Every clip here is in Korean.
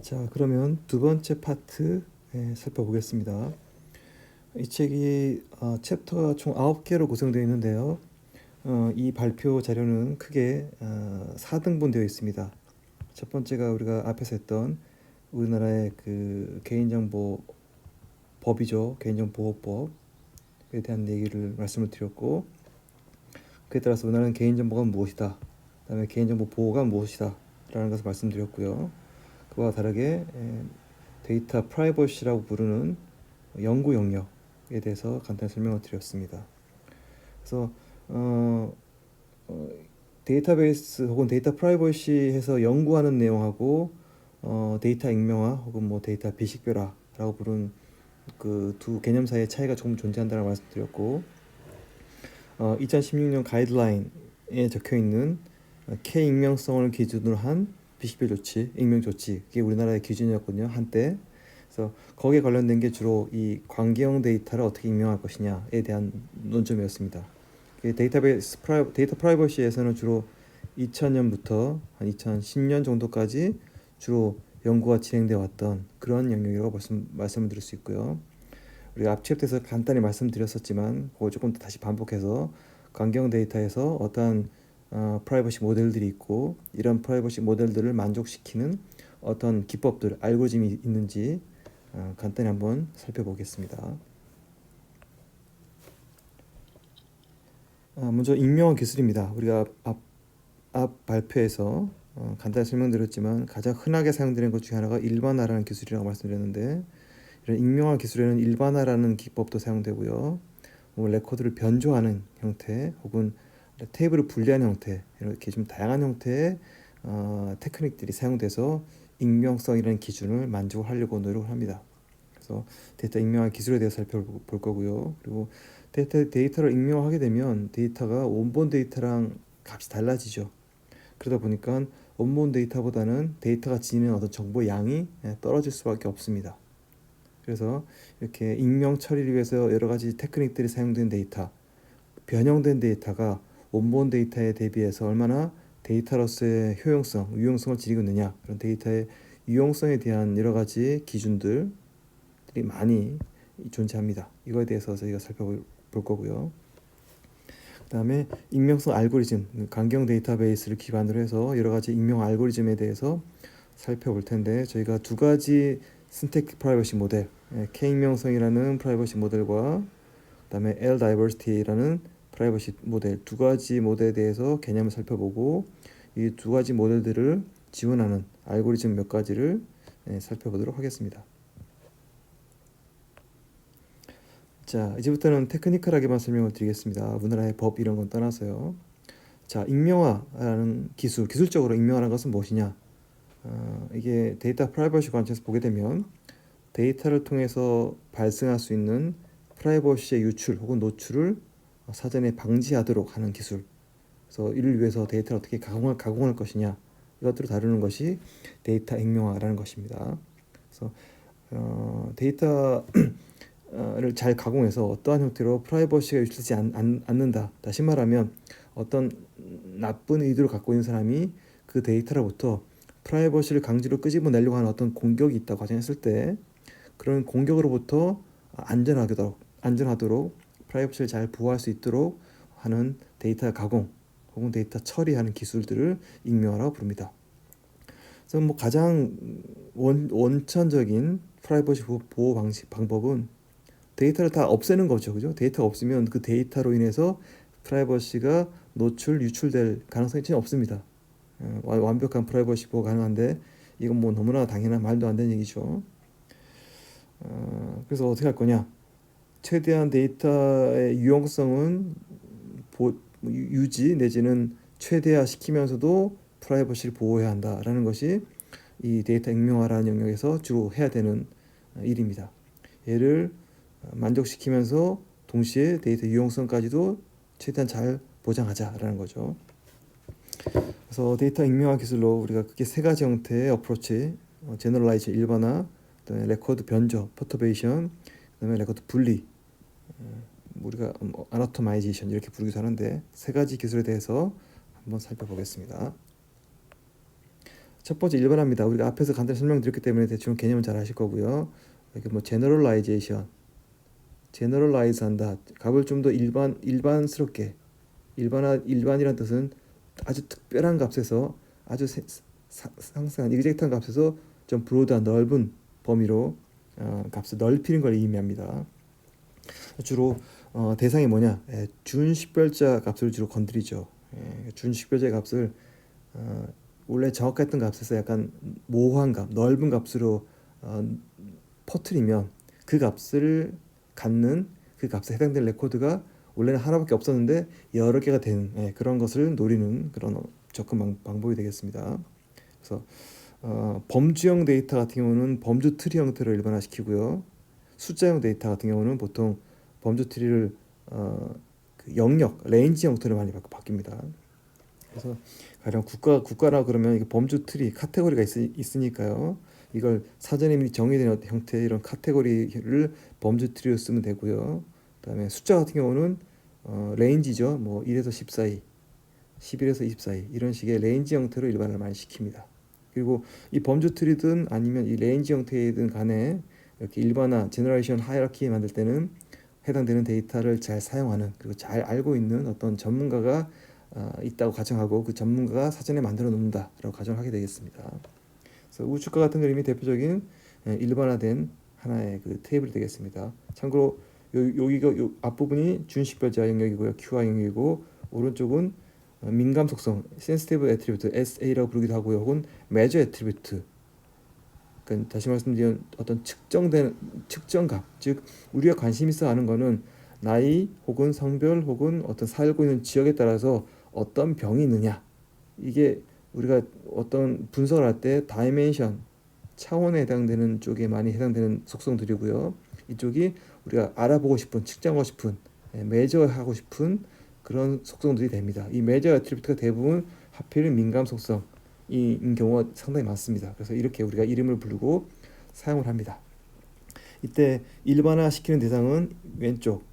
자, 그러면 두 번째 파트 살펴보겠습니다. 이 책이 챕터가 총 9개로 구성되어 있는데요. 이 발표 자료는 크게 4등분 되어 있습니다. 첫 번째가 우리가 앞에서 했던 우리나라의 그 개인정보 법이죠. 개인정보보호법에 대한 얘기를 말씀을 드렸고, 그에 따라서 우리나라는 개인정보가 무엇이다, 그다음에 개인정보 보호가 무엇이다 라는 것을 말씀드렸고요. 그와 다르게 데이터 프라이버시라고 부르는 연구 영역에 대해서 간단히 설명을 드렸습니다. 그래서 데이터베이스 혹은 데이터 프라이버시에서 연구하는 내용하고 데이터 익명화 혹은 뭐 데이터 비식별화라고 부르는 그 두 개념 사이의 차이가 조금 존재한다는 말씀드렸고, 2016년 가이드라인에 적혀 있는 K 익명성을 기준으로 한 비식별 조치, 익명 조치, 그게 우리나라의 기준이었거든요, 한때. 그래서 거기에 관련된 게 주로 이 관계형 데이터를 어떻게 익명할 것이냐에 대한 논점이었습니다. 데이터 프라이버시에서는 주로 2000년부터 한 2010년 정도까지 주로 연구가 진행되어 왔던 그런 영역이라고 말씀을 드릴 수 있고요. 우리가 앞 챕터에서 간단히 말씀드렸었지만 그걸 조금 더 다시 반복해서 관계형 데이터에서 어떠한 프라이버시 모델들이 있고, 이런 프라이버시 모델들을 만족시키는 어떤 기법들, 알고리즘이 있는지 간단히 한번 살펴보겠습니다. 먼저 익명화 기술입니다. 우리가 앞 발표에서 간단히 설명드렸지만 가장 흔하게 사용되는 것 중에 하나가 일반화라는 기술이라고 말씀드렸는데, 이런 익명화 기술에는 일반화라는 기법도 사용되고요. 레코드를 변조하는 형태 혹은 테이블을 분리하는 형태, 이렇게 좀 다양한 형태의 테크닉들이 사용돼서 익명성이라는 기준을 만족하려고 노력을 합니다. 그래서 데이터 익명화 기술에 대해서 살펴볼 거고요. 그리고 데이터를 익명화하게 되면 데이터가 원본 데이터랑 값이 달라지죠. 그러다 보니까 원본 데이터보다는 데이터가 지니는 어떤 정보 양이 떨어질 수밖에 없습니다. 그래서 이렇게 익명 처리를 위해서 여러 가지 테크닉들이 사용된 데이터, 변형된 데이터가 원본 데이터에 대비해서 얼마나 데이터로서의 효용성, 유용성을 지니고 있느냐, 그런 데이터의 유용성에 대한 여러 가지 기준들이 많이 존재합니다. 이거에 대해서 저희가 살펴볼 거고요. 그 다음에 익명성 알고리즘, 강경 데이터베이스를 기반으로 해서 여러 가지 익명 알고리즘에 대해서 살펴볼 텐데, 저희가 두 가지 신택 프라이버시 모델, K 익명성이라는 프라이버시 모델과 그다음에 L 다이버시티라는 프라이버시 모델, 두 가지 모델에 대해서 개념을 살펴보고, 이 두 가지 모델들을 지원하는 알고리즘 몇 가지를 살펴보도록 하겠습니다. 자, 이제부터는 테크니컬하게만 설명을 드리겠습니다. 우리나라의 법 이런 건 떠나서요. 자, 익명화라는 기술적으로 익명화라는 것은 무엇이냐? 이게 데이터 프라이버시 관점에서 보게 되면 데이터를 통해서 발생할 수 있는 프라이버시의 유출 혹은 노출을 사전에 방지하도록 하는 기술. 그래서 이를 위해서 데이터를 어떻게 가공할 것이냐, 이것들을 다루는 것이 데이터 익명화라는 것입니다. 그래서 데이터를 잘 가공해서 어떠한 형태로 프라이버시가 유출되지 않는다. 다시 말하면 어떤 나쁜 의도를 갖고 있는 사람이 그 데이터로부터 프라이버시를 강제로 끄집어내려고 하는 어떤 공격이 있다고 가정했을 때, 그런 공격으로부터 안전하도록 프라이버시를 잘 보호할 수 있도록 하는 데이터 가공 혹은 데이터 처리하는 기술들을 익명화라고 부릅니다. 그래서 뭐 가장 원천적인 프라이버시 보호 방법은 데이터를 다 없애는 거죠. 그죠? 데이터가 없으면 그 데이터로 인해서 프라이버시가 유출될 가능성이 전혀 없습니다. 완벽한 프라이버시 보호가 가능한데, 이건 뭐 너무나 당연한 말도 안 되는 얘기죠. 그래서 어떻게 할 거냐? 최대한 데이터의 유용성은 유지 내지는 최대화시키면서도 프라이버시를 보호해야 한다라는 것이 이 데이터 익명화라는 영역에서 주로 해야 되는 일입니다. 얘를 만족시키면서 동시에 데이터 유용성까지도 최대한 잘 보장하자라는 거죠. 그래서 데이터 익명화 기술로 우리가 크게 세 가지 형태의 어프로치, 제너럴라이즈 일반화, 그다음에 레코드 변조 퍼터베이션, 그다음에 레코드 분리, 우리가 아나토마이제이션 이렇게 부르기도 하는데, 세 가지 기술에 대해서 한번 살펴보겠습니다. 첫 번째 일반화입니다. 우리가 앞에서 간단히 설명드렸기 때문에 대충 개념은 잘 아실 거고요. 이렇게 뭐 제너럴라이즈 한다. 값을 좀 더 일반스럽게 일반이란 뜻은 아주 특별한 값에서 아주 상세한 이그젝트한 값에서 좀 브로드한 넓은 범위로 값을 넓히는 걸 의미합니다. 주로 대상이 뭐냐? 준식별자 값을 주로 건드리죠. 준식별자 값을 원래 정확했던 값에서 약간 모호한 값, 넓은 값으로 퍼뜨리면 그 값을 갖는 그 값에 해당되는 레코드가 원래는 하나밖에 없었는데 여러 개가 되는 그런 것을 노리는 그런 접근 방법이 되겠습니다. 그래서 범주형 데이터 같은 경우는 범주 트리 형태로 일반화시키고요. 숫자형 데이터 같은 경우는 보통 범주 트리를 그 영역, 레인지 형태로 많이 바뀝니다. 그래서 가령 국가라 그러면 이게 범주 트리, 카테고리가 있으니까요. 이걸 사전에 이미 정의된 형태의 이런 카테고리를 범주 트리로 쓰면 되고요. 그다음에 숫자 같은 경우는 레인지죠. 뭐 1에서 10 사이, 11에서 20 사이 이런 식의 레인지 형태로 일반을 많이 시킵니다. 그리고 이 범주 트리든 아니면 이 레인지 형태이든 간에 이렇게 일반화, 제너레이션 하이라키 만들 때는 해당되는 데이터를 잘 사용하는 그리고 잘 알고 있는 어떤 전문가가 있다고 가정하고 그 전문가가 사전에 만들어 놓는다라고 가정하게 되겠습니다. 그래서 우측과 같은 그림이 대표적인 일반화된 하나의 그 테이블이 되겠습니다. 참고로 여기가 앞부분이 준식별자 영역이고요, QI 영역이고 오른쪽은 민감 속성, sensitive attribute, SA라고 부르기도 하고요, 혹은 measure attribute. 그러니까 다시 말씀드리면 어떤 측정값, 즉 우리가 관심 있어 하는 거는 나이 혹은 성별 혹은 어떤 살고 있는 지역에 따라서 어떤 병이 있느냐. 이게 우리가 어떤 분석을 할 때 다이멘션 차원에 해당되는 쪽에 많이 해당되는 속성들이고요. 이쪽이 우리가 알아보고 싶은, 측정하고 싶은, 매저하고 싶은 그런 속성들이 됩니다. 이 매저 애트리뷰트가 대부분 하필 민감 속성인 경우가 상당히 많습니다. 그래서 이렇게 우리가 이름을 부르고 사용을 합니다. 이때 일반화 시키는 대상은 왼쪽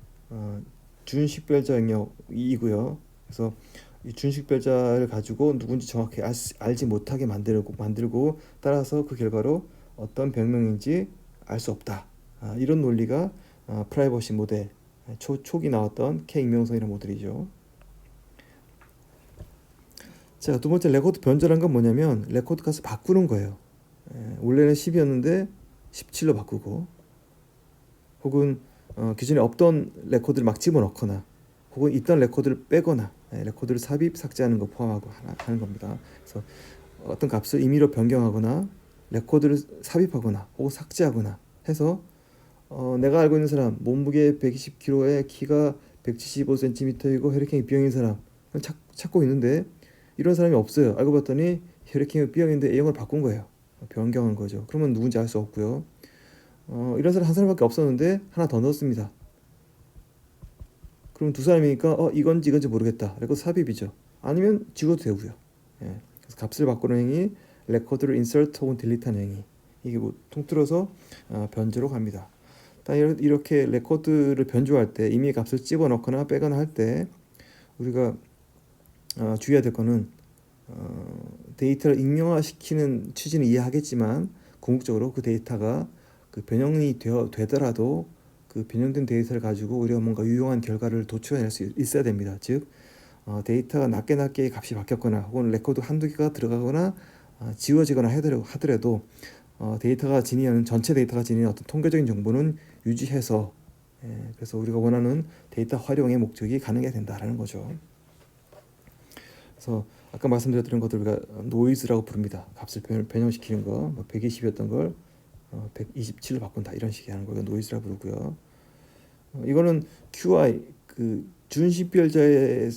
준식별자 영역이고요. 그래서 이 준식별자를 가지고 누군지 정확히 알지 못하게 만들고 따라서 그 결과로 어떤 병명인지 알 수 없다. 이런 논리가 프라이버시 모델 초기 나왔던 K 익명성이라는 모델이죠. 자, 두 번째 레코드 변절한 건 뭐냐면 레코드 값을 바꾸는 거예요. 원래는 10이었는데 17로 바꾸고 혹은 기존에 없던 레코드를 막 집어넣거나 혹은 있던 레코드를 빼거나 레코드를 삽입, 삭제하는 거 포함하고 하는 겁니다. 그래서 어떤 값을 임의로 변경하거나 레코드를 삽입하거나 혹은 삭제하거나 해서 내가 알고 있는 사람 몸무게 120kg에 키가 175cm이고 혈액형이 B형인 사람 찾고 있는데 이런 사람이 없어요. 알고 봤더니 혈액형이 B형인데 A형을 바꾼 거예요. 변경한 거죠. 그러면 누군지 알 수 없고요. 이런 사람 한 사람밖에 없었는데 하나 더 넣었습니다. 그럼 두 사람이니까 이건지 모르겠다. 레코드 삽입이죠. 아니면 지워도 되고요. 그래서 값을 바꾸는 행위, 레코드를 insert 혹은 delete하는 행위. 이게 뭐 통틀어서 변조로 갑니다. 이렇게 레코드를 변조할 때 이미 값을 집어넣거나 빼거나 할 때 우리가 주의해야 될 거는 데이터를 익명화시키는 취지는 이해하겠지만 궁극적으로 그 데이터가 그 변형이 되더라도 그 변형된 데이터를 가지고 우리가 뭔가 유용한 결과를 도출해낼 수 있어야 됩니다. 즉 데이터가 낮게 값이 바뀌었거나 혹은 레코드 한두 개가 들어가거나 지워지거나 하더라도 데이터가 지니는 전체 데이터가 지니는 어떤 통계적인 정보는 유지해서 그래서 우리가 원하는 데이터 활용의 목적이 가능해야 된다라는 거죠. 그래서 아까 말씀드렸던 것들 우리가 노이즈라고 부릅니다. 값을 변형시키는 거, 120이었던 걸 127로 바꾼다 이런 식의 하는 걸 노이즈라고 부르고요. 이거는 QI 그 준식별자에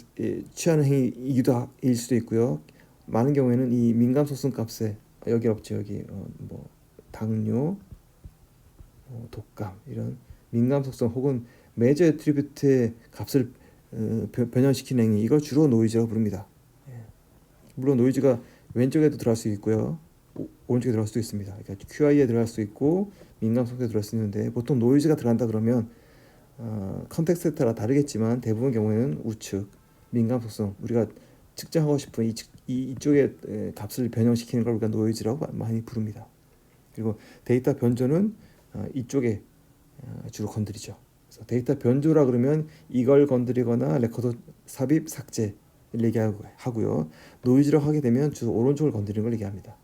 취하는 행위이기도 일 수도 있고요. 많은 경우에는 이 민감 속성 값에 여기 없죠. 여기 뭐 당뇨, 독감 이런 민감 속성 혹은 매저 애트리뷰트의 값을 변형시키는 행위 이걸 주로 노이즈라고 부릅니다. 물론 노이즈가 왼쪽에도 들어갈 수 있고요. 오른쪽에 들어갈 수도 있습니다. 그러니까 QI에 들어갈 수 있고 민감 속성에 들어갈 수 있는데 보통 노이즈가 들어간다 그러면 컨텍스트에 따라 다르겠지만 대부분 경우에는 우측 민감 속성 우리가 측정하고 싶은 이 이쪽에 값을 변형시키는 걸 우리가 노이즈라고 많이 부릅니다. 그리고 데이터 변조는 이쪽에 주로 건드리죠. 그래서 데이터 변조라 그러면 이걸 건드리거나 레코드 삽입, 삭제를 얘기하고요. 노이즈라고 하게 되면 주로 오른쪽을 건드리는 걸 얘기합니다.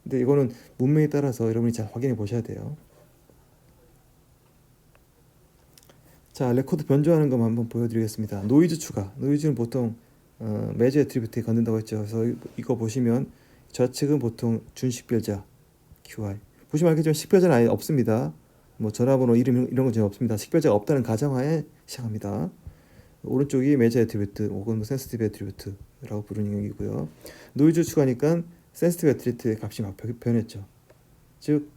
근데 이거는 문맥에 따라서 여러분이 잘 확인해 보셔야 돼요. 자, 레코드 변조하는 것만 한번 보여드리겠습니다. 노이즈 추가. 노이즈는 보통 매저 애트리뷰트에 건든다고 했죠. 그래서 이거 보시면 좌측은 보통 준식별자 QI. 보시면 알겠지만 식별자는 아예 없습니다. 뭐 전화번호, 이름 이런 건 전혀 없습니다. 식별자가 없다는 가정하에 시작합니다. 오른쪽이 매저 애트리뷰트 혹은 뭐 센시티브 애트리뷰트라고 부르는 얘기고요. 노이즈 추가니까 센시티브 애트리뷰트의 값이 막 변했죠. 즉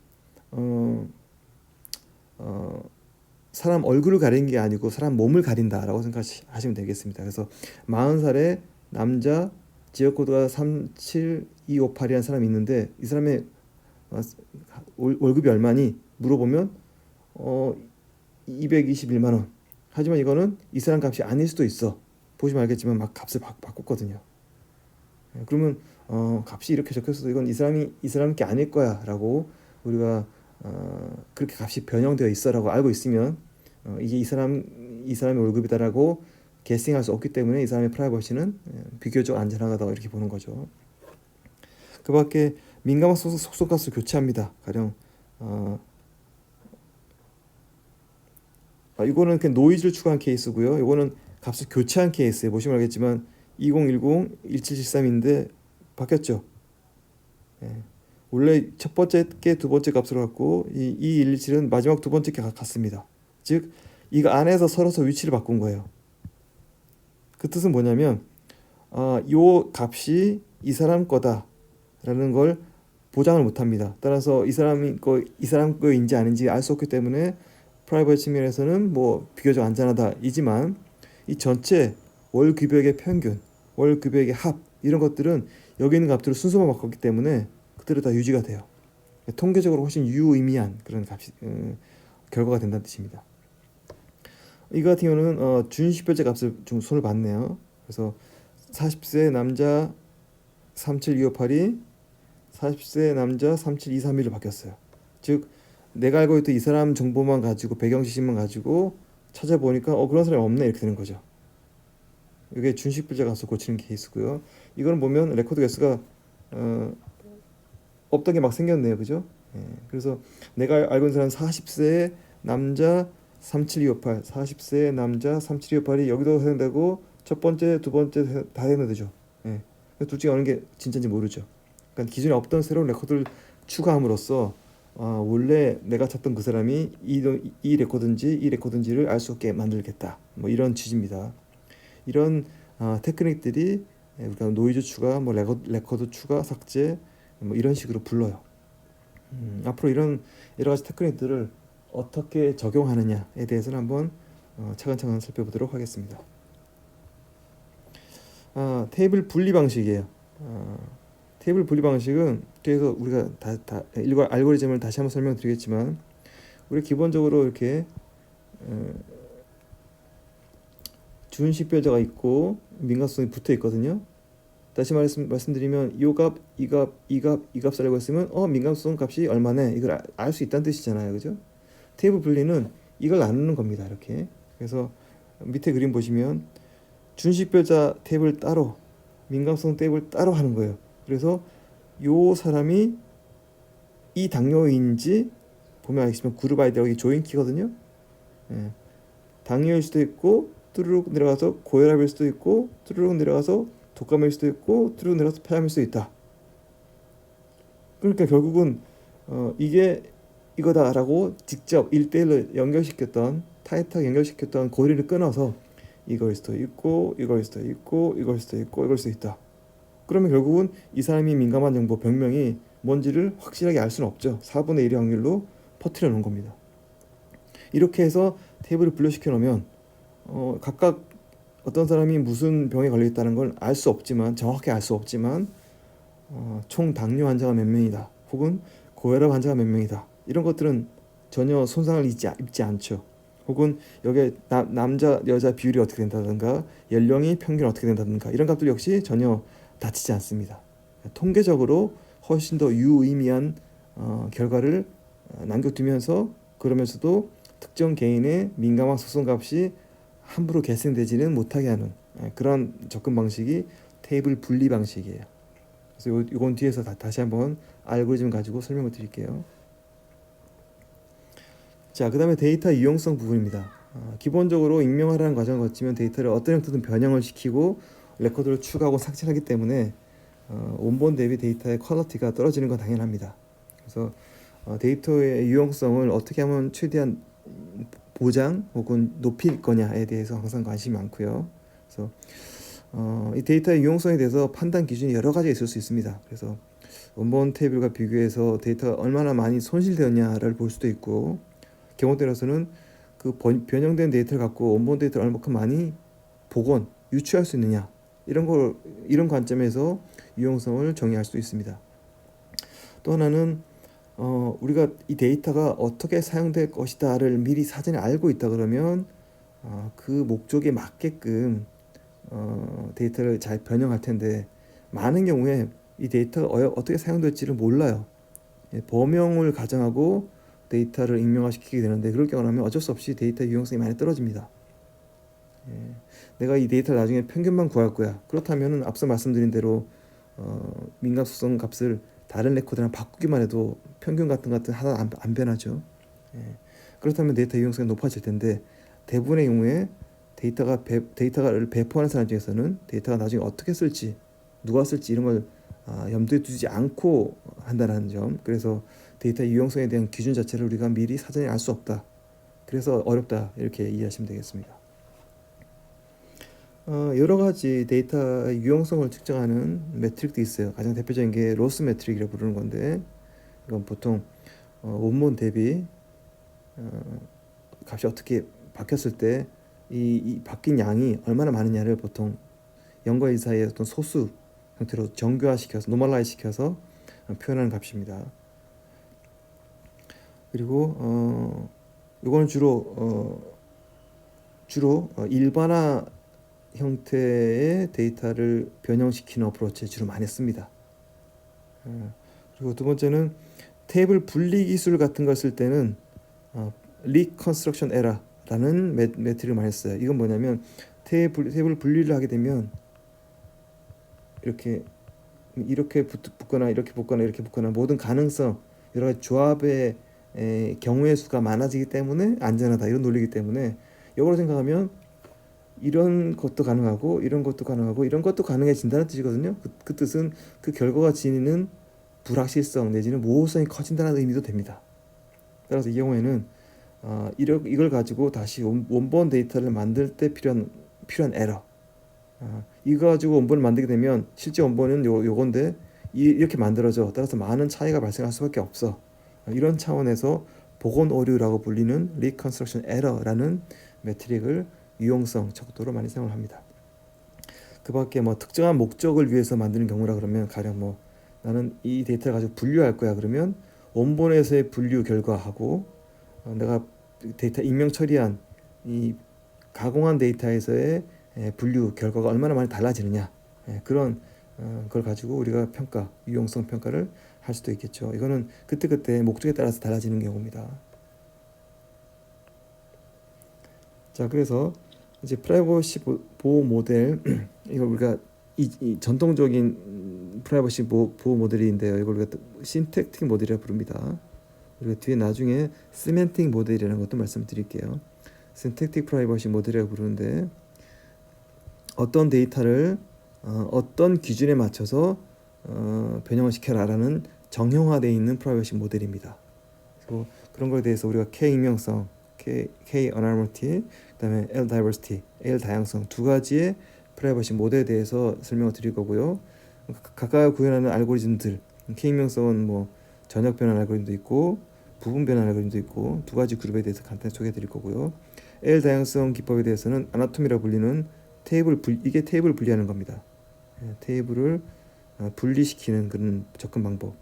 사람 얼굴을 가리는 게 아니고 사람 몸을 가린다라고 생각하시면 되겠습니다. 그래서 40살의 남자 지역 코드가 37258이라는 사람이 있는데 이 사람의 월급이 얼마니 물어보면 221만 원. 하지만 이거는 이 사람 값이 아닐 수도 있어. 보시면 알겠지만 막 값을 바꿨거든요. 그러면 값이 이렇게 적혔어도 이건 이 사람 게 아닐 거야라고 우리가 그렇게 값이 변형되어 있어라고 알고 있으면 이게 이 사람의 월급이다라고 게싱할 수 없기 때문에 이 사람의 프라이버시는 비교적 안전하다고 이렇게 보는 거죠. 그밖에 민감한 속성값을 교체합니다. 가령 이거는 그냥 노이즈를 추가한 케이스고요. 이거는 값을 교체한 케이스에 보시면 알겠지만 2010 1773인데 바뀌었죠. 원래 첫 번째 게 두 번째 값으로 갖고 이 217은 마지막 두 번째 게 같습니다. 즉 이거 안에서 서로서 위치를 바꾼 거예요. 그 뜻은 뭐냐면 요 값이 이 사람 거다라는 걸 보장을 못합니다. 따라서 이 사람 거인지 아닌지 알 수 없기 때문에 프라이버시 측면에서는 뭐 비교적 안전하다이지만 이 전체 월 급여액의 평균, 월 급여액의 합 이런 것들은 여기 있는 값들을 순서만 바꿨기 때문에 그대로 다 유지가 돼요. 통계적으로 훨씬 유의미한 그런 값이 결과가 된다는 뜻입니다. 이 같은 경우는 준식별자 값을 좀 손을 봤네요. 그래서 40세 남자 37258이 40세 남자 37231로 바뀌었어요. 즉 내가 알고 있던 이 사람 정보만 가지고 배경 지식만 가지고 찾아보니까 그런 사람이 없네 이렇게 되는 거죠. 이게 준식별자 값을 고치는 케이스고요. 이거는 보면 레코드 개수가 없던 게 막 생겼네요. 그죠? 그래서 내가 알고 있는 사람 40세 남자 37258 40세 남자 37258이 여기도 해당되고 첫 번째 두 번째 다 해당되죠. 둘 중에 어느 게 진짜인지 모르죠. 그러니까 기존에 없던 새로운 레코드를 추가함으로써 원래 내가 찾던 그 사람이 이 레코드인지를 알 수 없게 만들겠다. 뭐 이런 취지입니다. 이런 테크닉들이 우리가 노이즈 추가, 뭐 레코드 추가, 삭제 뭐 이런 식으로 불러요. 앞으로 이런 여러 가지 테크닉들을 어떻게 적용하느냐에 대해서는 한번 차근차근 살펴보도록 하겠습니다. 테이블 분리 방식이에요. 테이블 분리 방식은 뒤에서 우리가 알고리즘을 다시 한번 설명드리겠지만 우리 기본적으로 이렇게 준식별자가 있고 민감성이 붙어 있거든요. 다시 말씀드리면 이 값을 알고 있으면 민감성 값이 얼마네 이걸 알 수 있다는 뜻이잖아요. 그죠? 테이블 분리는 이걸 나누는 겁니다. 이렇게. 그래서 밑에 그림 보시면 준식별자 테이블 따로 민감성 테이블 따로 하는 거예요. 그래서 요 사람이 이 당뇨인지 보면 알겠지만 그룹 아이디라고 조인 키거든요. 당뇨일 수도 있고 뚜루룩 내려가서 고혈압일 수도 있고 뚜루룩 내려가서 독감일 수도 있고 뚜루룩 내려가서 폐암일 수도 있다. 그러니까 결국은 이게 이거다라고 직접 1대1로 연결시켰던 타이트하게 연결시켰던 고리를 끊어서 이걸 수도 있고 이걸 수도 있고 이걸 수도 있고 이걸 수도 있다. 그러면 결국은 이 사람이 민감한 정보 병명이 뭔지를 확실하게 알 수는 없죠. 4분의 1의 확률로 퍼뜨려 놓은 겁니다. 이렇게 해서 테이블을 분류시켜 놓으면 각각 어떤 사람이 무슨 병에 걸려 있다는 걸 알 수 없지만 정확히 알 수 없지만 총 당뇨 환자가 몇 명이다 혹은 고혈압 환자가 몇 명이다 이런 것들은 전혀 손상을 입지 않죠. 혹은 여기에 남자 여자 비율이 어떻게 된다든가 연령이 평균 어떻게 된다든가 이런 값들 역시 전혀 다치지 않습니다. 통계적으로 훨씬 더 유의미한 결과를 남겨두면서 그러면서도 특정 개인의 민감한 소송값이 함부로 계승되지는 못하게 하는 그런 접근 방식이 테이블 분리 방식이에요. 그래서 이건 뒤에서 다시 한번 알고리즘 가지고 설명을 드릴게요. 자, 그 다음에 데이터 유용성 부분입니다. 기본적으로 익명화라는 과정을 거치면 데이터를 어떤 형태든 변형을 시키고 레코드를 추가하고 삭제하기 때문에 원본 대비 데이터의 퀄리티가 떨어지는 건 당연합니다. 그래서 데이터의 유용성을 어떻게 하면 최대한 보장 혹은 높일 거냐에 대해서 항상 관심이 많고요. 그래서 이 데이터의 유용성에 대해서 판단 기준이 여러 가지가 있을 수 있습니다. 그래서 원본 테이블과 비교해서 데이터가 얼마나 많이 손실되었냐를 볼 수도 있고, 경우 따라서는 그 변형된 데이터를 갖고 원본 데이터를 얼마큼 많이 복원, 유추할 수 있느냐, 이런 관점에서 유용성을 정의할 수 있습니다. 또 하나는 우리가 이 데이터가 어떻게 사용될 것이다를 미리 사전에 알고 있다 그러면 그 목적에 맞게끔 데이터를 잘 변형할 텐데, 많은 경우에 이 데이터가 어떻게 사용될지를 몰라요. 범용을 가정하고 데이터를 익명화시키게 되는데, 그럴 경우라면 어쩔 수 없이 데이터 유용성이 많이 떨어집니다. 내가 이 데이터를 나중에 평균만 구할 거야. 그렇다면 앞서 말씀드린 대로 민감소송 값을 다른 레코드랑 바꾸기만 해도 평균 같은 하나 안 변하죠. 그렇다면 데이터 유용성이 높아질 텐데, 대부분의 경우에 데이터를 배포하는 사람 중에서는 데이터가 나중에 어떻게 쓸지, 누가 쓸지 이런 걸 염두에 두지 않고 한다는 점. 그래서 데이터 유용성에 대한 기준 자체를 우리가 미리 사전에 알 수 없다. 그래서 어렵다, 이렇게 이해하시면 되겠습니다. 여러 가지 데이터 유용성을 측정하는 매트릭도 있어요. 가장 대표적인 게 로스 매트릭이라고 부르는 건데, 이건 보통 원본 대비 값이 어떻게 바뀌었을 때 이 바뀐 양이 얼마나 많으냐를 보통 0과 1 사이의 어떤 소수 형태로 정교화시켜서 노멀라이즈 시켜서 표현하는 값입니다. 그리고 이거는 주로 일반화 형태의 데이터를 변형시키는 어프로치에 주로 많이 씁니다. 그리고 두 번째는 테이블 분리 기술 같은 걸 쓸 때는 리컨스트럭션 에러라는 매트릭을 많이 써요. 이건 뭐냐면 테이블 분리를 하게 되면 이렇게 붙거나 이렇게 붙거나 이렇게 붙거나 모든 가능성, 여러 가지 조합의 경우의 수가 많아지기 때문에 안전하다, 이런 논리이기 때문에 이걸 생각하면 이런 것도 가능하고 이런 것도 가능하고 이런 것도 가능해진다는 뜻이거든요. 그 뜻은 그 결과가 지니는 불확실성 내지는 모호성이 커진다는 의미도 됩니다. 따라서 이 경우에는 이걸 가지고 다시 원본 데이터를 만들 때 필요한 에러, 이거 가지고 원본을 만들게 되면 실제 원본은 요건데 이렇게 만들어져. 따라서 많은 차이가 발생할 수밖에 없어. 이런 차원에서 복원 오류라고 불리는 리컨스트럭션 에러라는 매트릭을 유용성 척도로 많이 사용을 합니다. 그 밖에 특정한 목적을 위해서 만드는 경우라 그러면, 가령 나는 이 데이터를 가지고 분류할 거야 그러면 원본에서의 분류 결과하고 내가 데이터 익명 처리한 이 가공한 데이터에서의 분류 결과가 얼마나 많이 달라지느냐, 그런 걸 가지고 우리가 유용성 평가를 할 수도 있겠죠. 이거는 그때 목적에 따라서 달라지는 경우입니다. 자, 그래서 이제 프라이버시 보호 모델, 이거 우리가 이 전통적인 프라이버시 보호 모델인데요. 이걸 우리가 신택틱 모델이라고 부릅니다. 그리고 뒤에 나중에 시멘틱 모델이라는 것도 말씀드릴게요. 신택틱 프라이버시 모델이라고 부르는데, 어떤 데이터를 어떤 기준에 맞춰서 변형을 시켜라라는 정형화되어 있는 프라이버시 모델입니다. 그리고 그런 거에 대해서 우리가 K 익명성, K anonymity, 그다음에 L diversity, L 다양성 두 가지의 프라이버시 모델에 대해서 설명을 드릴 거고요. 각각 구현하는 알고리즘들, K 익명성은 전역 변환 알고리즘도 있고 부분 변환 알고리즘도 있고 두 가지 그룹에 대해서 간단히 소개해 드릴 거고요. L 다양성 기법에 대해서는 아나토미라고 불리는 이게 테이블을 분리하는 겁니다. 테이블을 분리시키는 그런 접근 방법.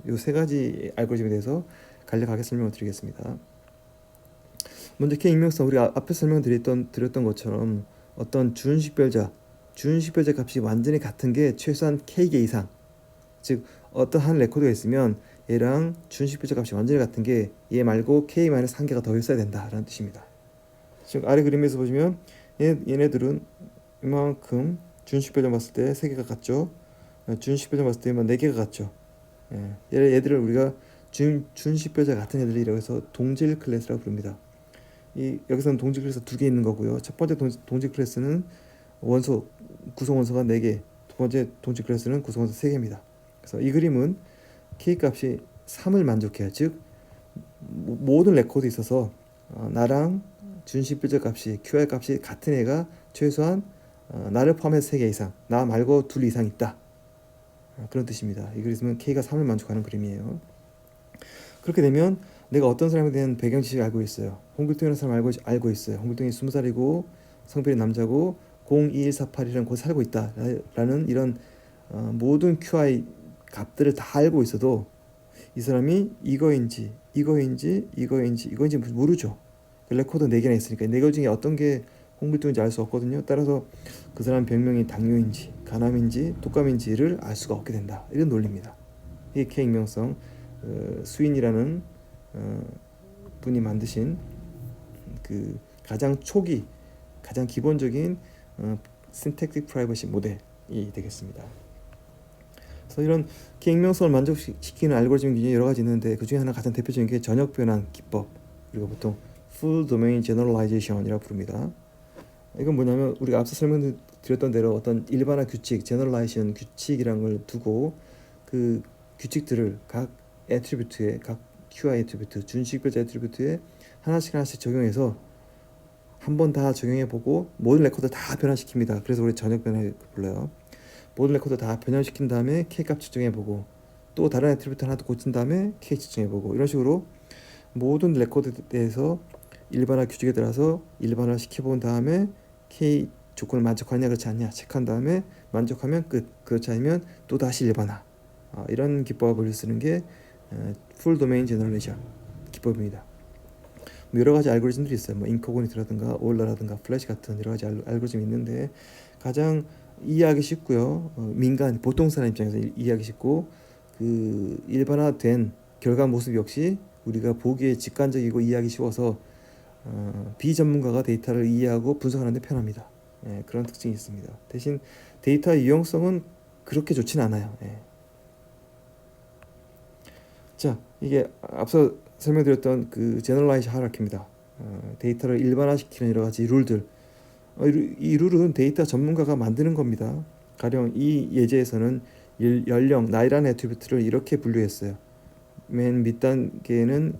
이 세 가지 알고리즘에 대해서 간략하게 설명을 드리겠습니다. 먼저 K 익명성, 우리가 앞에 설명드렸던 것처럼 어떤 준식별자, 준식별자 값이 완전히 같은 게 최소한 K개 이상, 즉 어떠한 레코드가 있으면 얘랑 준식별자 값이 완전히 같은 게 얘 말고 K-1개가 더 있어야 된다라는 뜻입니다. 즉 아래 그림에서 보시면 얘네들은 이만큼 준식별자 봤을 때 3개가 같죠. 준식별자 봤을 때 4개가 같죠. 얘들을 우리가 준식별자 같은 애들이 이라고 동질 클래스라고 부릅니다. 여기서는 동질 클래스 2개 있는 거고요. 첫 번째 동질 클래스는 구성 원소가 4개, 두 번째 동질 클래스는 구성 원소 3개입니다. 그래서 이 그림은 K 값이 3을 만족해요. 즉 모든 레코드 있어서 나랑 준식별자 값이 QI 값이 같은 애가 최소한 나를 포함해서 3개 이상, 나 말고 2 이상 있다. 그런 뜻입니다. 이 그림은 K가 3을 만족하는 그림이에요. 그렇게 되면 내가 어떤 사람에 대한 배경 지식을 알고 있어요. 홍길동이라는 사람 알고 있어요. 홍길동이 20살이고 성별이 남자고 02148이라는 곳에 살고 있다라는 이런 모든 QI 값들을 다 알고 있어도 이 사람이 이거인지 모르죠. 레코드 4개나 있으니까 4개 중에 어떤 게 홍길동인지 알 수 없거든요. 따라서 그 사람 병명이 당뇨인지 간암인지 독감인지를 알 수가 없게 된다. 이런 논리입니다. 이게 K익명성 수인이라는 분이 만드신 그 가장 초기, 가장 기본적인 synthetic privacy 모델이 되겠습니다. 그래서 이런 K익명성을 만족시키는 알고리즘이 굉장히 여러 가지 있는데 그 중에 하나 가장 대표적인 게 전역 변환 기법, 우리가 보통 full domain generalization이라고 부릅니다. 이건 뭐냐면 우리가 앞서 설명드렸던 대로 어떤 일반화 규칙, generalization 규칙이라는 걸 두고 그 규칙들을 각 애트리뷰트에, 각 QI 애트리뷰트, 준식별자 애트리뷰트에 하나씩 적용해서 한번 다 적용해보고 모든 레코드 다 변환시킵니다. 그래서 우리 전역 변환을 불러요. 모든 레코드 다 변환시킨 다음에 K값 측정해보고 또 다른 애트리뷰트 하나 더 고친 다음에 K 측정해보고 이런 식으로 모든 레코드에 대해서 일반화 규칙에 따라서 일반화 시켜본 다음에 K 조건을 만족하냐 그렇지 않냐 체크한 다음에 만족하면 끝, 그렇지 않으면 또 다시 일반화. 이런 기법을 쓰는 게 풀 도메인 제너레이션 기법입니다. 여러 가지 알고리즘들이 있어요. 인코그니트라든가 오일러라든가 플래시 같은 여러 가지 알고리즘이 있는데 가장 이해하기 쉽고요. 보통 사람 입장에서 이해하기 쉽고 그 일반화된 결과 모습 역시 우리가 보기에 직관적이고 이해하기 쉬워서 비전문가가 데이터를 이해하고 분석하는 데 편합니다. 그런 특징이 있습니다. 대신 데이터의 유용성은 그렇게 좋진 않아요. 자, 이게 앞서 설명드렸던 그 제너럴라이즈 하이라키입니다. 데이터를 일반화시키는 여러 가지 룰들. 이 룰은 데이터 전문가가 만드는 겁니다. 가령 이 예제에서는 연령, 나이라는 애트리뷰트를 이렇게 분류했어요. 맨 밑단계는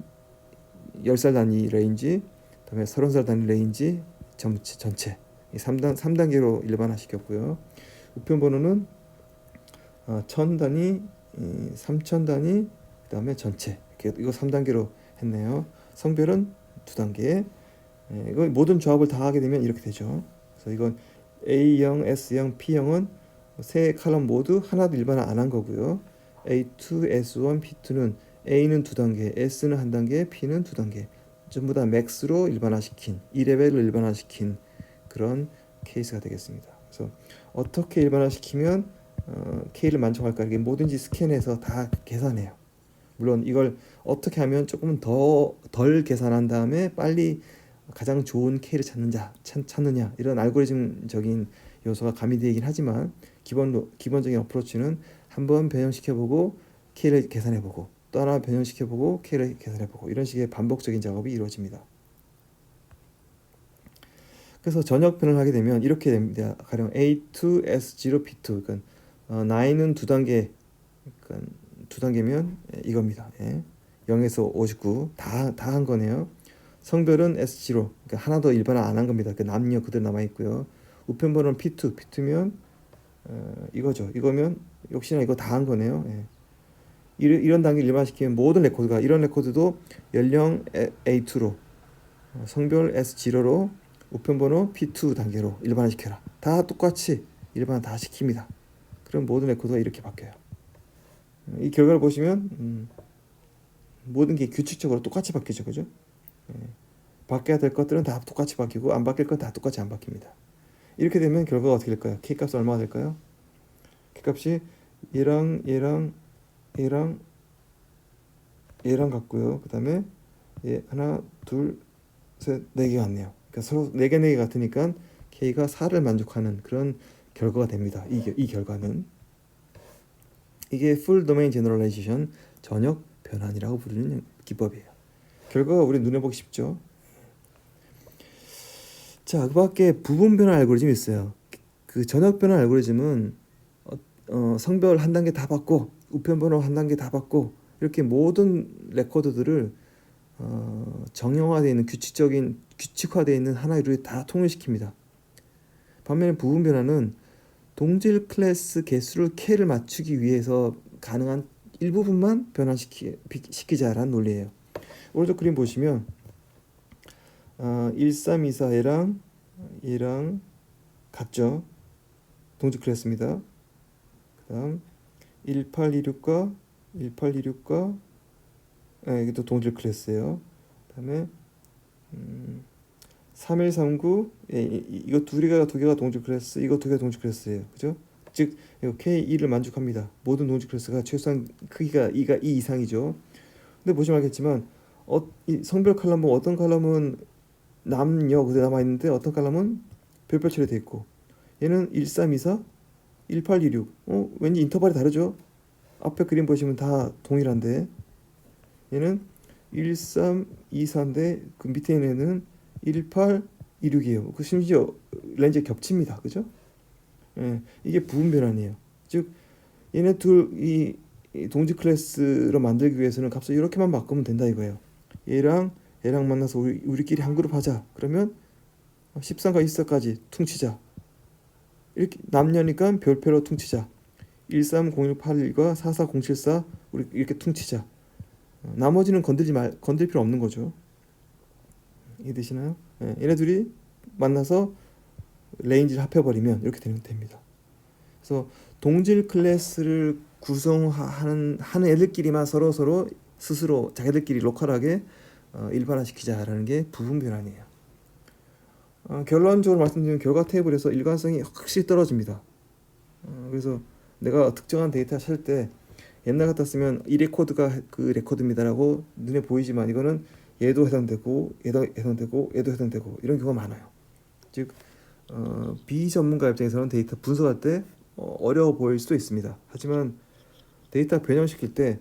10살 단위 레인지, 그다음에 30살 단위 레인지, 전체. 이 3단계로 일반화시켰고요. 우편 번호는 1000 단위, 3000 단위, 그다음에 전체. 이거 3단계로 했네요. 성별은 2단계. 이거 모든 조합을 다 하게 되면 이렇게 되죠. 그래서 이건 A형, S형, P형은 세 칼럼 모두 하나도 일반화 안 한 거고요. A2, S1, P2는 A는 2단계, S는 1단계, P는 2단계. 전부 다 맥스로 일반화시킨, 2레벨로 일반화시킨 그런 케이스가 되겠습니다. 그래서 어떻게 일반화시키면 K를 만족할까? 이게 뭐든지 스캔해서 다 계산해요. 물론 이걸 어떻게 하면 조금 덜 계산한 다음에 빨리 가장 좋은 K를 찾느냐 이런 알고리즘적인 요소가 가미되긴 하지만 기본적인 어프로치는 한번 변형시켜보고 K를 계산해보고 또 하나 변형시켜보고 K를 계산해보고 이런 식의 반복적인 작업이 이루어집니다. 그래서 전역변을 하게 되면 이렇게 됩니다. 가령 A2, S0, P2 그러니까 나이는 2단계 그러니까 2단계면 이겁니다. 0에서 59 다 한 거네요. 성별은 S0 그러니까 하나 더 일반화 안 한 겁니다. 남녀 그대로 남아 있고요. 우편번호는 P2면 이거죠. 이거면 역시나 이거 다 한 거네요. 이런 단계 일반화시키면 모든 레코드가 이런 레코드도 연령 A2로 성별 S0로 우편번호 P2 단계로 일반화시켜라. 다 똑같이 일반화 다 시킵니다. 그럼 모든 레코드가 이렇게 바뀌어요. 이 결과를 보시면 모든 게 규칙적으로 똑같이 바뀌죠. 그죠? 바뀌어야 될 것들은 다 똑같이 바뀌고 안 바뀔 건 다 똑같이 안 바뀝니다. 이렇게 되면 결과가 어떻게 될까요? K 값은 얼마가 될까요? K 값이 얘랑 같고요. 그 다음에 하나, 둘, 셋, 네 개가 같네요. 그러니까 서로 네 개 같으니까 K가 4를 만족하는 그런 결과가 됩니다. 이 결과는 이게 Full Domain Generalization 전역 변환이라고 부르는 기법이에요. 결과가 우리 눈에 보기 쉽죠. 자, 그 밖에 부분 변환 알고리즘이 있어요. 그 전역 변환 알고리즘은 성별 한 단계 다 받고 우편 번호 한 단계 다 받고 이렇게 모든 레코드들을 정형화되어 있는 규칙화되어 있는 하나의 룰에 다 통일시킵니다. 반면에 부분 변환은 동질 클래스 개수를 K를 맞추기 위해서 가능한 일부분만 변환시키자라는 논리예요. 오른쪽 그림 보시면 1324 얘랑 같죠. 동질 클래스입니다. 그 다음 1826과 이게 또 동질 클래스예요. 그 다음에 3139 이거 두 개가 동질 클래스, 이거 두 개가 동질 클래스예요. 그죠? 즉 이거 K2를 만족합니다. 모든 동질 클래스가 최소한 크기가 2 이상이죠. 근데 보시면 알겠지만 이 성별 칼럼은 어떤 칼럼은 남녀 그대로 남아있는데 어떤 칼럼은 별표 처리되어 있고 얘는 1324 1826 왠지 인터벌이 다르죠? 앞에 그림 보시면 다 동일한데 얘는 1324인데 그 밑에 있는 애는 1826이에요. 그 심지어 렌즈 겹칩니다. 그죠? 이게 부분 변환이에요. 즉 얘네 둘 이 동지 클래스로 만들기 위해서는 값을 이렇게만 바꾸면 된다 이거예요. 얘랑 만나서 우리끼리 한 그룹 하자. 그러면 13과 24까지 퉁치자. 이렇게 남녀니까 별표로 퉁치자. 130681과 44074 우리 이렇게 퉁치자. 나머지는 건들 필요 없는 거죠. 이해되시나요? 얘네 둘이 만나서 레인지를 합해버리면 이렇게 됩니다. 그래서 동질 클래스를 구성하는 애들끼리만 서로 스스로 자기들끼리 로컬하게 일반화시키자라는 게 부분 변환이에요. 결론적으로 말씀드리면 결과 테이블에서 일관성이 확실히 떨어집니다. 그래서 내가 특정한 데이터 찾을 때 옛날 같았으면 이 레코드가 그 레코드입니다라고 눈에 보이지만 이거는 얘도 해당되고 얘도 해당되고 이런 경우가 많아요. 즉 비전문가 입장에서는 데이터 분석할 때 어려워 보일 수도 있습니다. 하지만 데이터 변형시킬 때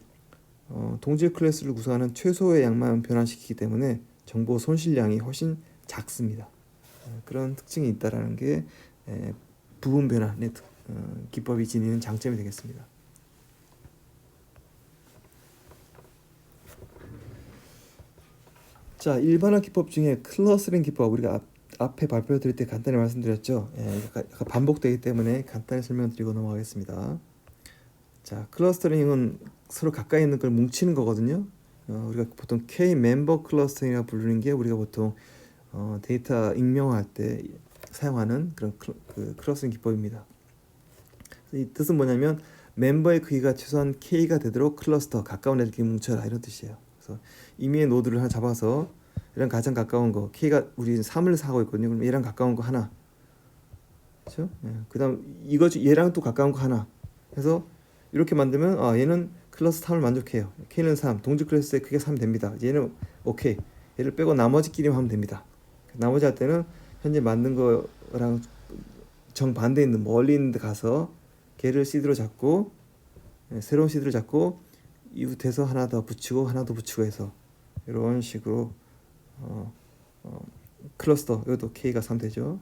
동질 클래스를 구성하는 최소의 양만 변환시키기 때문에 정보 손실량이 훨씬 작습니다. 그런 특징이 있다라는 게 부분 변환의 기법이 지니는 장점이 되겠습니다. 자, 일반화 기법 중에 클러스터링 기법 우리가 앞에 발표 드릴 때 간단히 말씀드렸죠. 약간 반복되기 때문에 간단히 설명드리고 넘어가겠습니다. 자, 클러스터링은 서로 가까이 있는 걸 뭉치는 거거든요. 우리가 보통 K 멤버 클러스터링이라고 부르는 게 우리가 보통 데이터 익명화할 때 사용하는 그런 클러스터링 기법입니다. 이 뜻은 뭐냐면 멤버의 크기가 최소한 K가 되도록 클러스터 가까운 애들끼리 뭉쳐라 이런 뜻이에요. 그래서 임의의 노드를 하나 잡아서 얘랑 가장 가까운 거 K가 우리 3을 사고 있거든요. 그럼 얘랑 가까운 거 하나, 그렇죠? 그다음 얘랑 또 가까운 거 하나 해서 이렇게 만들면 얘는 클러스 3을 만족해요. K는 3, 동질 클래스의 크기가 3 됩니다. 얘는 오케이. 얘를 빼고 나머지끼리만 하면 됩니다. 나머지 할 때는 현재 만든 거랑 정반대에 있는 멀리 있는 데 가서 걔를 시드로 잡고 새로운 시드를 잡고 이웃에서 하나 더 붙이고 해서 이런 식으로 클러스터 이것도 K가 3 되죠.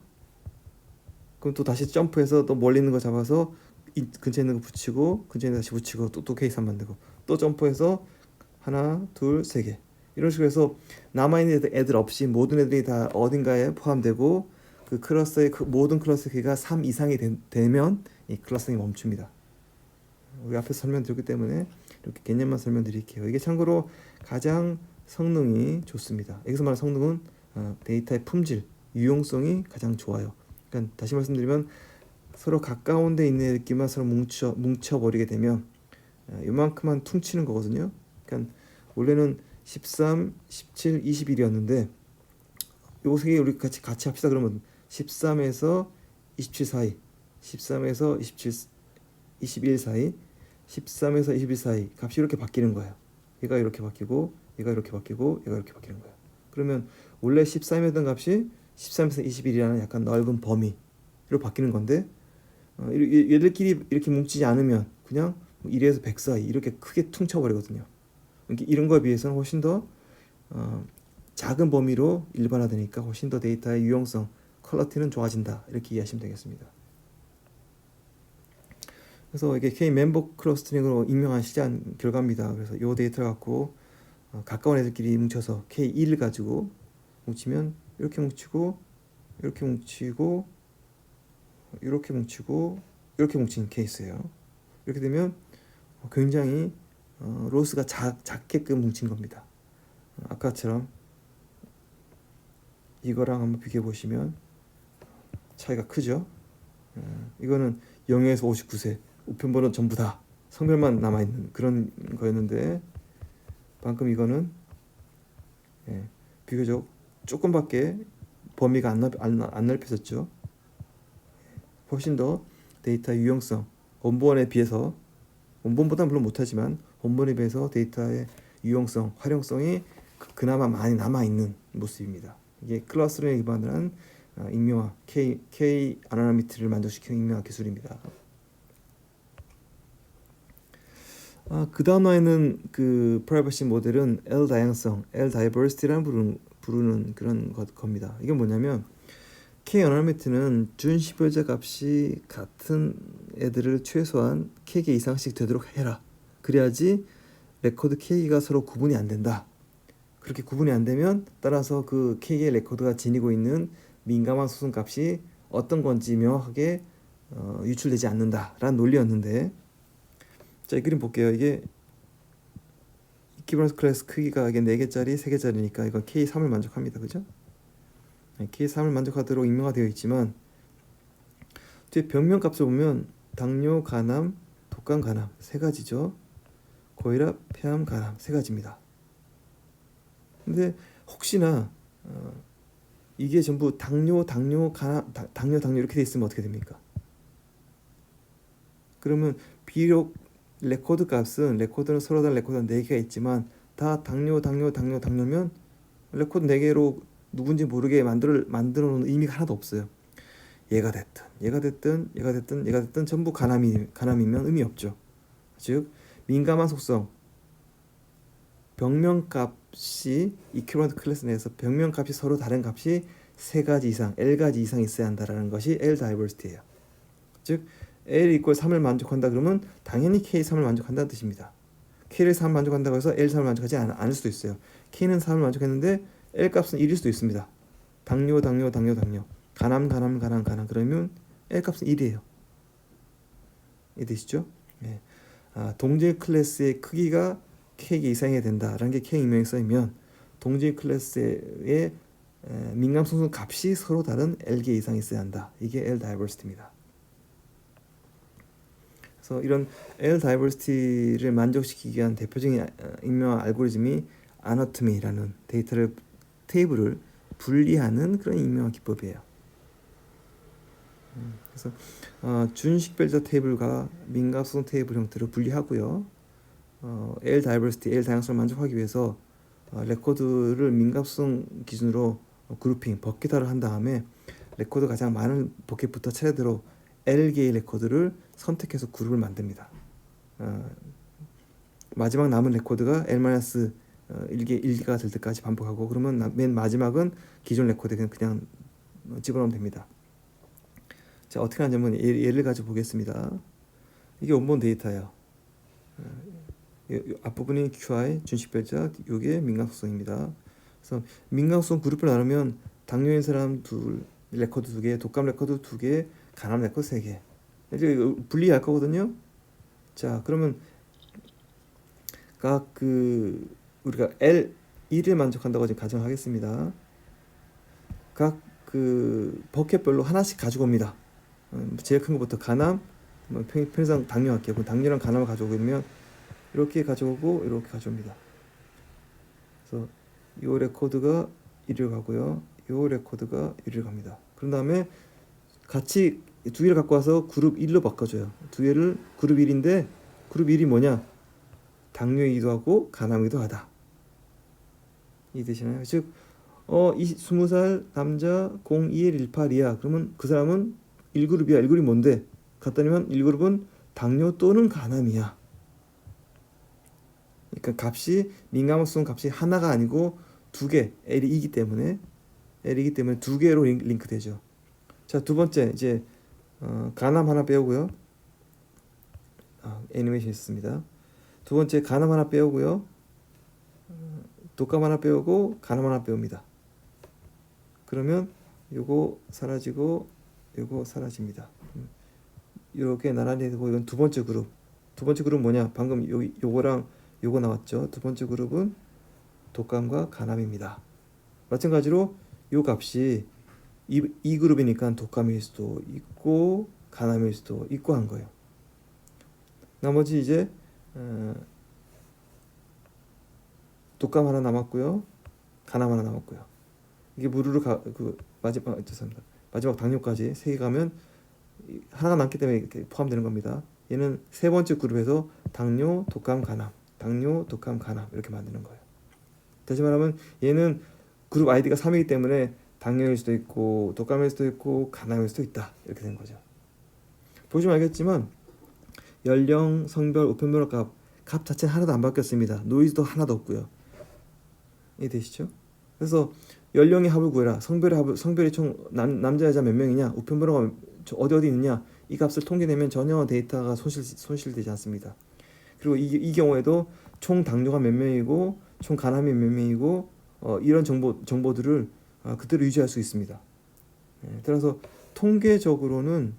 그럼 또 다시 점프해서 또 멀리 있는 거 잡아서 근처에 있는 거 붙이고 근처에 있는 거 다시 붙이고 또 K3 만들고 또 점프해서 하나 둘 세 개 이런 식으로 해서 남아있는 애들 없이 모든 애들이 다 어딘가에 포함되고 그 클러스의 모든 클러스 크기가 3 이상이 되면 이 클러스팅이 멈춥니다. 우리 앞에서 설명드렸기 때문에 이렇게 개념만 설명드릴게요. 이게 참고로 가장 성능이 좋습니다. 여기서 말하는 성능은 데이터의 품질, 유용성이 가장 좋아요. 그러니까 다시 말씀드리면 서로 가까운 데 있는 애들끼리만 서로 뭉쳐버리게 되면 이만큼만 퉁치는 거거든요. 그러니까 원래는 13, 17, 21이었는데 요 세 개 우리 같이 합시다. 그러면 13에서 27 사이, 13에서 27, 21 사이, 13에서 21 사이 값이 이렇게 바뀌는 거예요. 얘가 이렇게 바뀌고 얘가 이렇게 바뀌고 얘가 이렇게 바뀌는 거예요. 그러면 원래 13이었던 값이 13에서 21이라는 약간 넓은 범위로 바뀌는 건데 얘들끼리 이렇게 뭉치지 않으면 그냥 1에서 100 사이 이렇게 크게 퉁쳐버리거든요. 이런 거에 비해서는 훨씬 더 작은 범위로 일반화되니까 훨씬 더 데이터의 유용성, 퀄리티는 좋아진다. 이렇게 이해하시면 되겠습니다. 그래서 이게 K 멤버 클러스터링으로 임명한 시장 결과입니다. 그래서 이 데이터를 갖고 가까운 애들끼리 뭉쳐서 K1을 가지고 뭉치면 이렇게 뭉치고 이렇게 뭉치고 이렇게 뭉치고 이렇게 뭉친 케이스예요. 이렇게 되면 굉장히 로스가 작게끔 뭉친 겁니다. 아까처럼 이거랑 한번 비교해 보시면 차이가 크죠. 이거는 0에서 59세 우편번호 전부 다 성별만 남아있는 그런 거였는데 방금 이거는 비교적 조금밖에 범위가 안 넓혀졌죠. 훨씬 더 데이터 유용성, 원본에 비해서 원본보다 물론 못하지만 원본에 비해서 데이터의 유용성, 활용성이 그나마 많이 남아있는 모습입니다. 이게 클러스터링에 기반한 익명화, K 아나로미트를 만족시키는 익명화 기술입니다. 그 다음에는 그 프라이버시 모델은 L 다양성, L 다이버시티라는 부르는 그런 겁니다. 이게 뭐냐면 K 아나로미트는 준 시별자 값이 같은 애들을 최소한 K개 이상씩 되도록 해라. 그래야지 레코드 K가 서로 구분이 안 된다. 그렇게 구분이 안 되면 따라서 그 K의 레코드가 지니고 있는 민감한 소송 값이 어떤 건지 명확하게 유출되지 않는다라는 논리였는데, 자, 이 그림 볼게요. 이게 이퀴버런스 클래스 크기가 이게 4개짜리, 3개짜리니까 이건 K3을 만족합니다. 그죠? K3을 만족하도록 임명화되어 있지만 뒤에 병명 값을 보면 당뇨, 간암, 독감, 간암 3가지죠. 고혈압, 폐암, 간암 3가지입니다. 근데 혹시나 이게 전부 당뇨, 간암, 당뇨 이렇게 돼 있으면 어떻게 됩니까? 그러면 비록 레코드 값은 레코드는 서로 다른 레코드가 4개가 있지만 다 당뇨면 레코드 4개로 누군지 모르게 만들어 놓은 의미가 하나도 없어요. 얘가 됐든 전부 간암이면 의미 없죠. 즉 민감한 속성 병명값이 이퀴버런트 클래스 내에서 병명값이 서로 다른 값이 3가지 이상, L가지 이상 있어야 한다라는 것이 L 다이버시티예요. 즉 L 이퀄 3을 만족한다 그러면 당연히 K 3을 만족한다는 뜻입니다. K를 3 만족한다고 해서 L 3을 만족하지 않을 수도 있어요. K는 3을 만족했는데 L 값은 1일 수도 있습니다. 당뇨 간암 그러면 L 값은 1이에요. 이해되시죠? 네. 동질 클래스의 크기가 K개 이상이 된다라는 게 K 익명에 써있면 동질 클래스의 민감성분 값이 서로 다른 L개 이상이 있어야 한다. 이게 L 다이버시티입니다. 그래서 이런 L 다이버시티를 만족시키기 위한 대표적인 익명화 알고리즘이 아너토미라는 테이블을 분리하는 그런 익명화 기법이에요. 그래서 준식별자 테이블과 민감성 테이블 형태로 분리하고요. L 다이버시티, L 다양성을 만족하기 위해서 레코드를 민감성 기준으로 그룹핑, 버킷화를 한 다음에 레코드 가장 많은 버킷부터 차례대로 L개의 레코드를 선택해서 그룹을 만듭니다. 마지막 남은 레코드가 L-1개가 될 때까지 반복하고 그러면 맨 마지막은 기존 레코드에 그냥 집어넣으면 됩니다. 자, 어떻게 하는지 한번 예를 가지고 보겠습니다. 이게 원본 데이터예요. 앞부분이 QI, 준식별자, 이게 민감성입니다. 그래서 민감성 그룹을 나누면 당뇨인 사람 레코드 2개, 독감 레코드 2개, 간암 레코드 3개. 이제 분리할 거거든요. 자, 그러면 각 우리가 L1을 만족한다고 지금 가정하겠습니다. 각 버켓별로 하나씩 가지고 옵니다. 제일 큰 것부터 간암, 편의상 당뇨 할게요. 당뇨랑 간암을 가져오고 있으면 이렇게 가져오고 이렇게 가져옵니다. 그래서 이 레코드가 1을 가고요. 이 레코드가 1을 갑니다. 그런 다음에 같이 두 개를 갖고 와서 그룹 1로 바꿔줘요. 두 개를 그룹 1인데 그룹 1이 뭐냐? 당뇨이기도 하고 간암이기도 하다. 이해되시나요? 즉, 20살 남자 02L18이야. 그러면 그 사람은 1그룹이야. 1그룹이 뭔데? 갔더니만 1그룹은 당뇨 또는 간암이야. 그러니까 값이 민감성 값이 하나가 아니고 두 개, L이기 때문에 두 개로 링크되죠. 자, 두 번째 이제 간암 하나 빼오고요. 애니메이션 있습니다. 두 번째 간암 하나 빼오고요. 독감 하나 빼오고 간암 하나 빼옵니다. 그러면 요거 사라지고 요거 사라집니다. 이렇게 나란히 되고 이건 두 번째 그룹. 두 번째 그룹은 뭐냐? 방금 요거랑 요거 나왔죠. 두 번째 그룹은 독감과 간암입니다. 마찬가지로 요 값이 이 그룹이니까 독감일 수도 있고 간암일 수도 있고 한 거예요. 나머지 이제 독감 하나 남았고요. 간암 하나 남았고요. 이게 무르르 죄송합니다. 마지막 당뇨까지 세 개 가면 하나가 남기 때문에 이렇게 포함되는 겁니다. 얘는 세 번째 그룹에서 당뇨, 독감, 간암, 당뇨, 독감, 간암 이렇게 만드는 거예요. 다시 말하면 얘는 그룹 아이디가 3이기 때문에 당뇨일 수도 있고 독감일 수도 있고 간암일 수도 있다. 이렇게 된 거죠. 보시면 알겠지만 연령, 성별, 우편번호 값 자체는 하나도 안 바뀌었습니다. 노이즈도 하나도 없고요. 이해되시죠? 그래서 연령의 합을 구해라. 성별이 총 남자 여자 몇 명이냐, 우편번호가 어디 있느냐, 이 값을 통계내면 전혀 데이터가 손실되지 않습니다. 그리고 이 경우에도 총 당뇨가 몇 명이고 총 간암이 몇 명이고 이런 정보들을 그대로 유지할 수 있습니다. 따라서 통계적으로는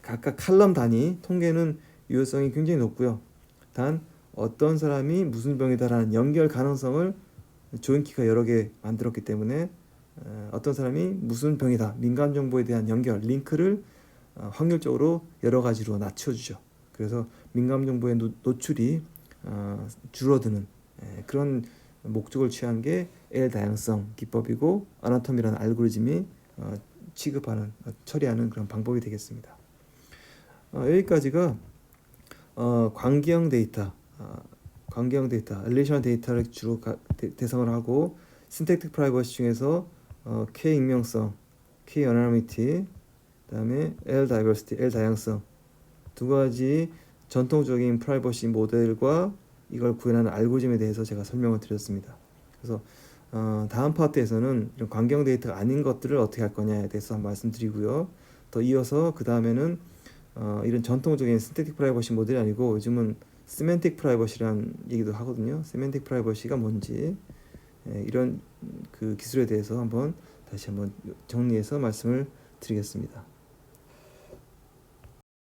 각각 칼럼 단위 통계는 유효성이 굉장히 높고요. 단 어떤 사람이 무슨 병이다라는 연결 가능성을 조인키가 여러 개 만들었기 때문에 어떤 사람이 무슨 병이다 민감 정보에 대한 연결 링크를 확률적으로 여러 가지로 낮춰주죠. 그래서 민감 정보의 노출이 줄어드는 그런 목적을 취한 게 L 다양성 기법이고 아나토미라는 알고리즘이 처리하는 그런 방법이 되겠습니다. 여기까지가 관계형 데이터, 릴레이셔널 데이터를 주로 대상으로 하고 신택틱 프라이버시 중에서 K 익명성, K 어나니미티, 그다음에 L 다이버시티, L 다양성 두 가지 전통적인 프라이버시 모델과 이걸 구현하는 알고리즘에 대해서 제가 설명을 드렸습니다. 그래서 다음 파트에서는 이런 관계형 데이터가 아닌 것들을 어떻게 할 거냐에 대해서 말씀드리고요. 더 이어서 그 다음에는 이런 전통적인 신테틱 프라이버시 모델이 아니고 요즘은 세멘틱 프라이버시라는 얘기도 하거든요. 세멘틱 프라이버시가 뭔지 이런 그 기술에 대해서 다시 한번 정리해서 말씀을 드리겠습니다.